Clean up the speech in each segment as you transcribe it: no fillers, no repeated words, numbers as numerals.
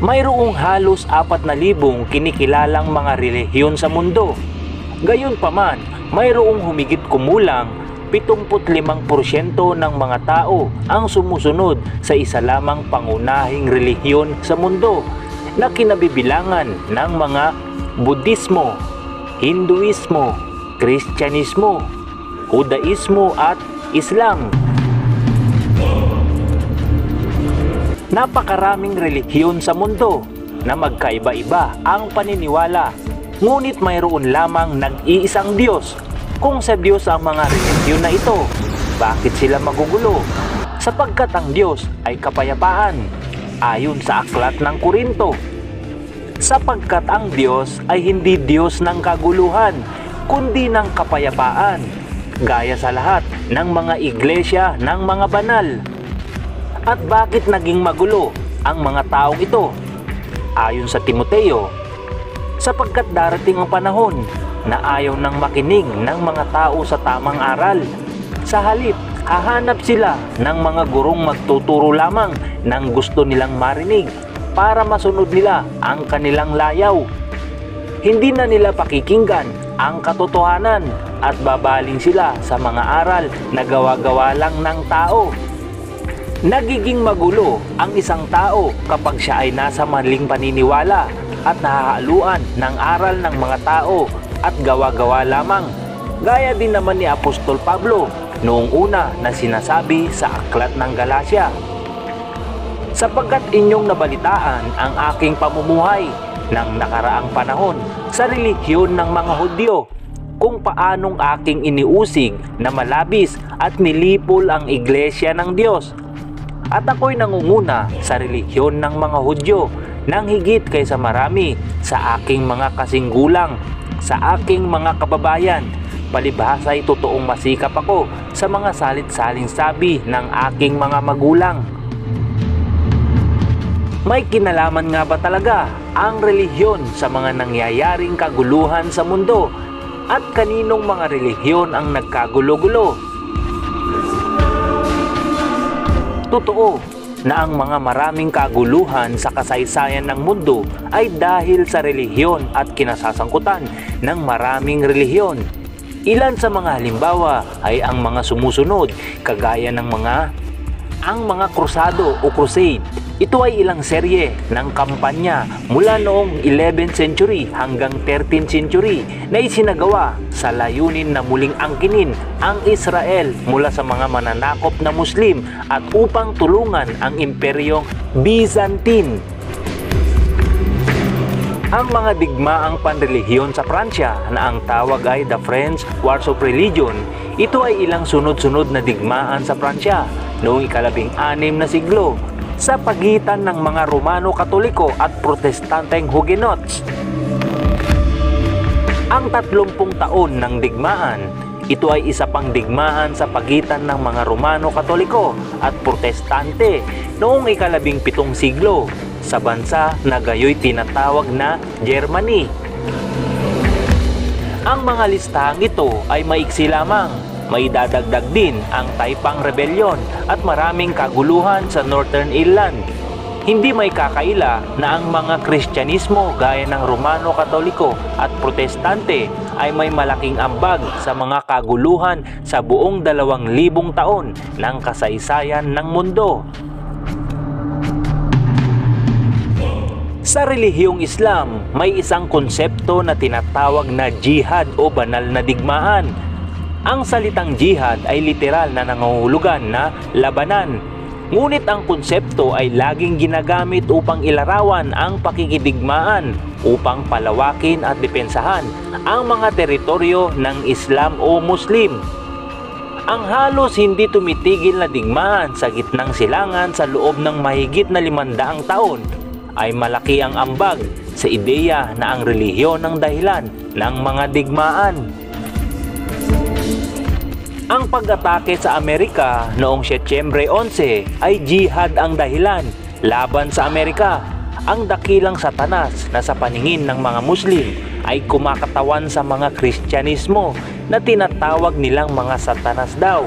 Mayroong halos 4,000 kinikilalang mga relihiyon sa mundo. Gayunpaman, mayroong humigit kumulang 75% ng mga tao ang sumusunod sa isa lamang pangunahing relihiyon sa mundo na kinabibilangan ng mga Budismo, Hinduismo, Kristyanismo, Judaismo at Islam. Napakaraming relihiyon sa mundo na magkaiba-iba ang paniniwala, ngunit mayroon lamang nag-iisang Diyos. Kung sa Diyos ang mga relihiyon na ito, bakit sila magugulo? Sapagkat ang Diyos ay kapayapaan, ayon sa aklat ng Korinto. Sapagkat ang Diyos ay hindi Diyos ng kaguluhan, kundi ng kapayapaan, gaya sa lahat ng mga iglesia ng mga banal. At bakit naging magulo ang mga taong ito? Ayon sa Timoteo, sapagkat darating ang panahon na ayaw nang makinig ng mga tao sa tamang aral. Sa halip, hahanap sila ng mga gurong magtuturo lamang ng gusto nilang marinig para masunod nila ang kanilang layaw. Hindi na nila pakikinggan ang katotohanan at babaling sila sa mga aral na gawa-gawa lang ng tao. Nagiging magulo ang isang tao kapag siya ay nasa maling paniniwala at nahahaluan ng aral ng mga tao at gawa-gawa lamang. Gaya din naman ni Apostol Pablo noong una na sinasabi sa aklat ng Galacia. Sapagkat inyong nabalitaan ang aking pamumuhay ng nakaraang panahon sa relihiyon ng mga Hudyo, kung paanong aking iniusig na malabis at nilipol ang iglesia ng Diyos. At ako'y nangunguna sa relihiyon ng mga Hudyo nang higit kaysa marami sa aking mga kasinggulang, sa aking mga kababayan. Palibhasa'y totoong masikap ako sa mga salit-saling sabi ng aking mga magulang. May kinalaman nga ba talaga ang relihiyon sa mga nangyayaring kaguluhan sa mundo? At kaninong mga relihiyon ang nagkagulo-gulo? Totoo na ang mga maraming kaguluhan sa kasaysayan ng mundo ay dahil sa relihiyon at kinasasangkutan ng maraming relihiyon. Ilan sa mga halimbawa ay ang mga sumusunod, kagaya ng mga krusado o crusade. Ito ay ilang serye ng kampanya mula noong 11th century hanggang 13th century na isinagawa sa layunin na muling angkinin ang Israel mula sa mga mananakop na Muslim at upang tulungan ang Imperyong Byzantine. Ang mga digmaang panrelihiyon sa Pransya na ang tawag ay The French Wars of Religion, ito ay ilang sunod-sunod na digmaan sa Pransya noong ika-16 na siglo sa pagitan ng mga Romano Katoliko at Protestanteng Huguenots. Ang 30 taon ng digmaan, ito ay isa pang digmaan sa pagitan ng mga Romano Katoliko at Protestante noong ika-17 siglo sa bansa na gayoy tinatawag na Germany. Ang mga listahang ito ay maiksi lamang. May dadagdag din ang Taipang Rebellion at maraming kaguluhan sa Northern Ireland. Hindi may kakaila na ang mga Kristyanismo gaya ng Romano Katoliko at Protestante ay may malaking ambag sa mga kaguluhan sa buong 2,000 taon ng kasaysayan ng mundo. Sa relihiyong Islam, may isang konsepto na tinatawag na jihad o banal na digmaan. Ang salitang jihad ay literal na nangangahulugan na labanan. Ngunit ang konsepto ay laging ginagamit upang ilarawan ang pakikidigmaan upang palawakin at depensahan ang mga teritoryo ng Islam o Muslim. Ang halos hindi tumitigil na digmaan sa gitnang silangan sa loob ng mahigit na 500 taon ay malaki ang ambag sa ideya na ang relihiyon ang dahilan ng mga digmaan. Ang pag-atake sa Amerika noong Setyembre 11 ay jihad ang dahilan laban sa Amerika. Ang dakilang Satanas na sa paningin ng mga Muslim ay kumakatawan sa mga Kristyanismo na tinatawag nilang mga Satanas daw.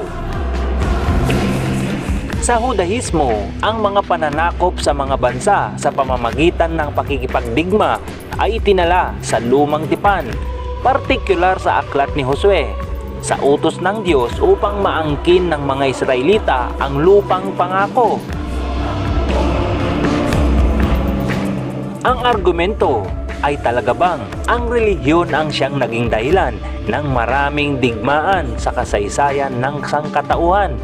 Sa Hudahismo, ang mga pananakop sa mga bansa sa pamamagitan ng pakikipagdigma ay itinala sa Lumang Tipan, partikular sa aklat ni Josue, sa utos ng Diyos upang maangkin ng mga Israelita ang lupang pangako. Ang argumento ay talaga bang ang relihiyon ang siyang naging dahilan ng maraming digmaan sa kasaysayan ng sangkatauhan?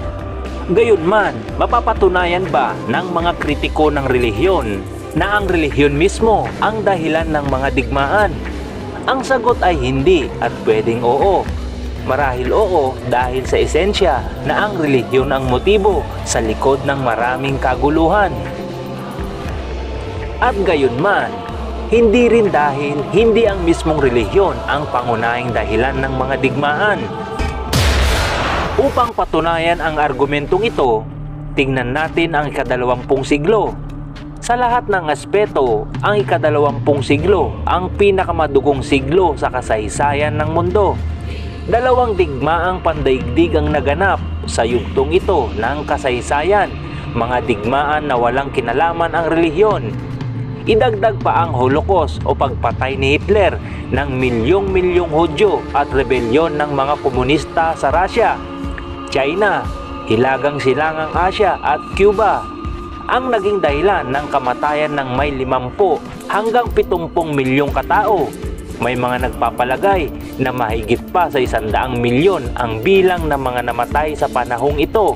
Gayunman, mapapatunayan ba ng mga kritiko ng relihiyon na ang relihiyon mismo ang dahilan ng mga digmaan? Ang sagot ay hindi at pwedeng oo. Marahil oo dahil sa esensya na ang relihiyon ang motibo sa likod ng maraming kaguluhan. At gayunman, hindi rin dahil hindi ang mismong relihiyon ang pangunahing dahilan ng mga digmaan. Upang patunayan ang argumentong ito, tingnan natin ang ika-20 siglo. Sa lahat ng aspeto, ang ika-20 siglo ang pinakamadugong siglo sa kasaysayan ng mundo. Dalawang digmaang pandaigdig ang naganap sa yugtong ito ng kasaysayan, mga digmaan na walang kinalaman ang relihiyon. Idagdag pa ang Holocaust o pagpatay ni Hitler ng milyong-milyong Hudyo at rebelyon ng mga komunista sa Russia, China, Hilagang Silangang Asya at Cuba ang naging dahilan ng kamatayan ng may 50 hanggang 70 milyong katao. May mga nagpapalagay na mahigit pa sa 100 milyon ang bilang ng mga namatay sa panahong ito.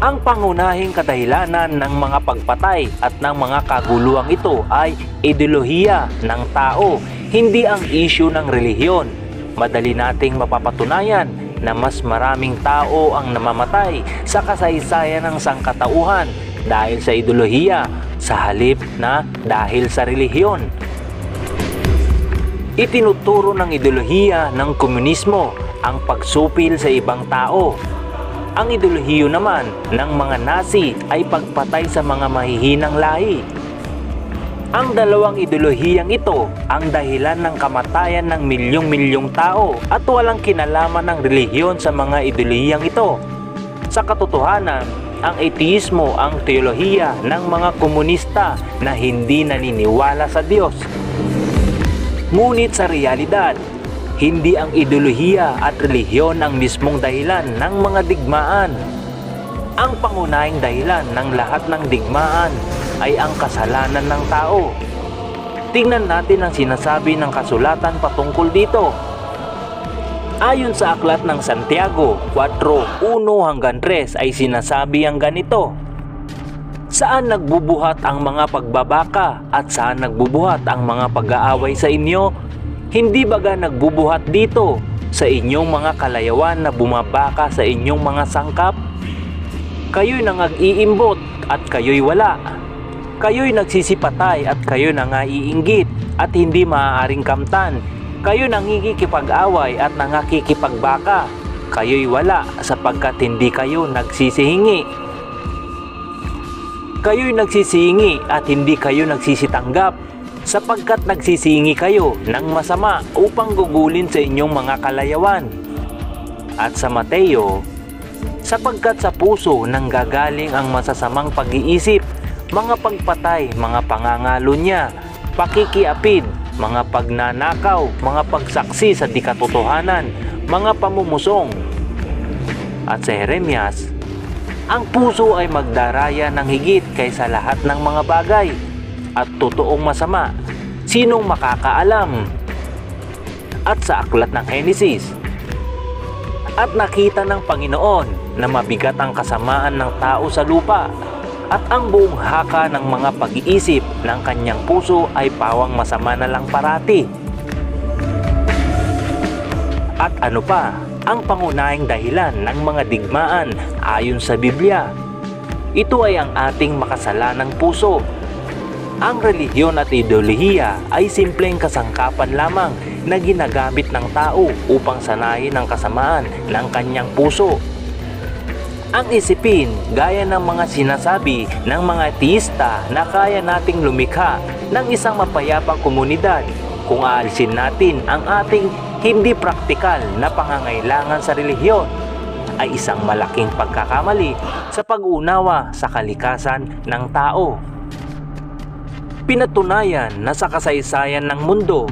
Ang pangunahing kadahilanan ng mga pagpatay at ng mga kaguluhang ito ay ideolohiya ng tao, hindi ang issue ng relihiyon. Madali nating mapapatunayan na mas maraming tao ang namamatay sa kasaysayan ng sangkatauhan dahil sa ideolohiya sa halip na dahil sa relihiyon. Itinuturo ng ideolohiya ng komunismo ang pagsupil sa ibang tao. Ang ideolohiyo naman ng mga Nazi ay pagpatay sa mga mahihinang lahi. Ang dalawang ideolohiyang ito ang dahilan ng kamatayan ng milyong-milyong tao at walang kinalaman ng relihiyon sa mga ideolohiyang ito. Sa katotohanan, ang ateismo ang teolohiya ng mga komunista na hindi naniniwala sa Diyos. Ngunit sa realidad, hindi ang ideolohiya at relihiyon ang mismong dahilan ng mga digmaan. Ang pangunahing dahilan ng lahat ng digmaan ay ang kasalanan ng tao. Tingnan natin ang sinasabi ng kasulatan patungkol dito. Ayon sa aklat ng Santiago 4:1-3 ay sinasabi ang ganito: Saan nagbubuhat ang mga pagbabaka at saan nagbubuhat ang mga pag-aaway sa inyo? Hindi baga nagbubuhat dito sa inyong mga kalayawan na bumabaka sa inyong mga sangkap? Kayo'y nangag-iimbot at kayo'y wala. Kayo'y nagsisipatay at kayo nangaiinggit at hindi maaaring kamtan. Kayo nangikikipag-away at nangakikipagbaka. Kayo'y wala sapagkat hindi kayo nagsisihingi. Kayo'y nagsisihingi at hindi kayo nagsisitanggap sapagkat nagsisingi kayo ng masama upang gugulin sa inyong mga kalayawan. At sa Mateo, sapagkat sa puso nanggagaling ang masasamang pag-iisip, mga pagpatay, mga pangangalo niya, pakikiapid, mga pagnanakaw, mga pagsaksi sa di katotohanan, mga pamumusong. At sa Jeremias, ang puso ay magdaraya ng higit kaysa lahat ng mga bagay at totoong masama, sinong makakaalam? At sa aklat ng Henesis, at nakita ng Panginoon na mabigat ang kasamaan ng tao sa lupa at ang buong haka ng mga pag-iisip ng kanyang puso ay pawang masama na lang parati. At ano pa ang pangunahing dahilan ng mga digmaan ayon sa Biblia? Ito ay ang ating makasalanang puso. Ang relihiyon at ideolohiya ay simpleng kasangkapan lamang na ginagamit ng tao upang sanayin ang kasamaan ng kanyang puso. Ang isipin, gaya ng mga sinasabi ng mga ateista na kaya nating lumikha ng isang mapayapang komunidad kung aalisin natin ang ating hindi praktikal na pangangailangan sa relihiyon, ay isang malaking pagkakamali sa pag-unawa sa kalikasan ng tao. Pinatunayan na sa kasaysayan ng mundo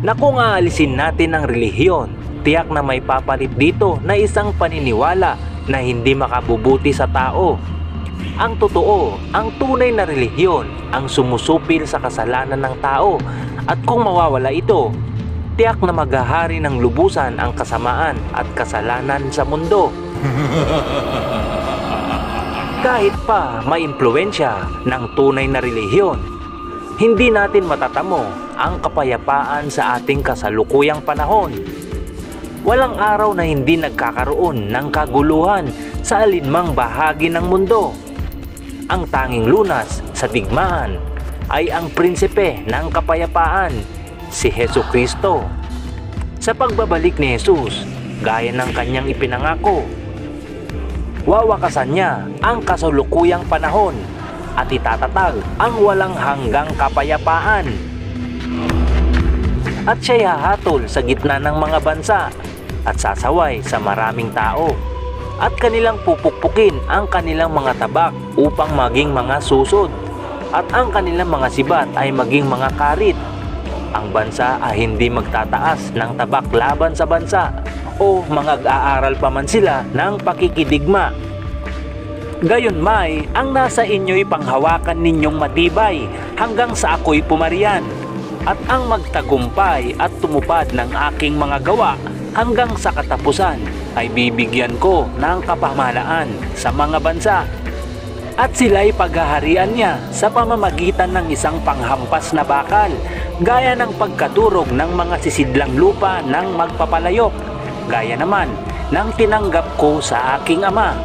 na kung aalisin natin ang relihiyon, tiyak na may papalit dito na isang paniniwala na hindi makabubuti sa tao. Ang totoo, ang tunay na relihiyon ang sumusupil sa kasalanan ng tao, at kung mawawala ito, tiyak na maghahari ng lubusan ang kasamaan at kasalanan sa mundo. Kahit pa maimpluwensya ng tunay na relihiyon, hindi natin matatamo ang kapayapaan sa ating kasalukuyang panahon. Walang araw na hindi nagkakaroon ng kaguluhan sa alinmang bahagi ng mundo. Ang tanging lunas sa digmaan ay ang prinsipe ng kapayapaan, si Hesukristo. Sa pagbabalik ni Jesus, gaya ng kanyang ipinangako, wawakasan niya ang kasalukuyang panahon at itatatag ang walang hanggang kapayapaan. At siya'y hahatol sa gitna ng mga bansa at sasaway sa maraming tao, at kanilang pupukpukin ang kanilang mga tabak upang maging mga susod, at ang kanilang mga sibat ay maging mga karit. Ang bansa ay hindi magtataas ng tabak laban sa bansa, o mag-aaral pa man sila ng pakikidigma. Gayunmay, ang nasa inyo'y panghawakan ninyong matibay hanggang sa ako'y pumarian, at ang magtagumpay at tumupad ng aking mga gawa hanggang sa katapusan ay bibigyan ko ng kapamahalaan sa mga bansa, at sila'y paghaharian niya sa pamamagitan ng isang panghampas na bakal, gaya ng pagkadurog ng mga sisidlang lupa ng magpapalayok, gaya naman ng tinanggap ko sa aking Ama.